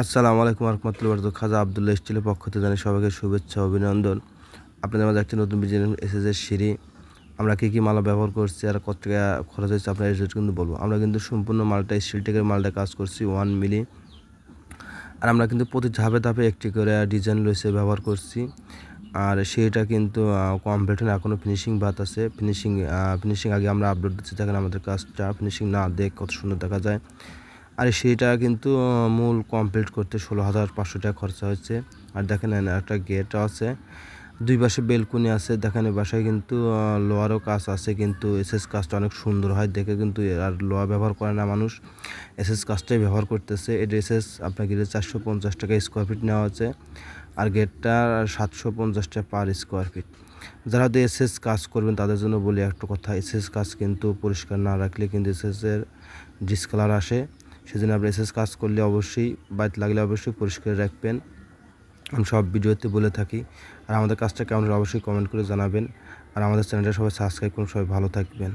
আসসালামু আলাইকুম রহমতুল্লাহ বরকাতুহু। খাজা আবদুল্লাহ স্টিলের পক্ষ থেকে জানাই সবাইকে শুভেচ্ছা অভিনন্দন। আপনাদের মাঝে একটি নতুন ভিডিও এসেছে সিঁড়ি। আমরা কী মালা ব্যবহার করছি আর কত টাকা খরচ হয়েছে আপনার রেট কিন্তু বলবো। আমরা কিন্তু সম্পূর্ণ মালটা স্টিলটেকের মালটা কাজ করছি 1 মিলি। আর আমরা কিন্তু প্রতি ধাপে ধাপে একটি করে ডিজাইন লইসে ব্যবহার করছি। আর সেইটা কিন্তু কমপ্লিট হয় না, এখনও ফিনিশিং বাদ আছে। ফিনিশিং আগে আমরা আপলোড দিচ্ছি, দেখেন আমাদের কাজটা ফিনিশিং না দেখ কত সুন্দর দেখা যায়। আর সেইটা কিন্তু মূল কমপ্লিট করতে 16,500 টাকা খরচা হচ্ছে। আর দেখেন একটা গেট আছে, দুই পাশে বেলকুনি আছে। দেখেন এই বাসায় কিন্তু লোহারও কাজ আছে, কিন্তু এসএস কাজটা অনেক সুন্দর হয় দেখে কিন্তু আর লোহা ব্যবহার করে না মানুষ, এসএস কাজটাই ব্যবহার করতেছে। এটা এসএস আপনার গেটে 450 টাকা স্কোয়ার ফিট নেওয়া হচ্ছে, আর গেটটা 750 টাকা পার স্কোয়ার ফিট। যারা এসএস কাজ করবেন তাদের জন্য বলি একটা কথা, এসএস কাজ কিন্তু পরিষ্কার না রাখলে কিন্তু এসএসের ডিসকালার আসে। সেজন্য আপনি এসএস কাজ করলে অবশ্যই বাড়িতে লাগলে অবশ্যই পরিষ্কার রাখবেন। আমি সব ভিডিওতে বলে থাকি। আর আমাদের কাজটা কেমন অবশ্যই কমেন্ট করে জানাবেন। আর আমাদের চ্যানেলটা সবাই সাবস্ক্রাইব করুন। সবাই ভালো থাকবেন।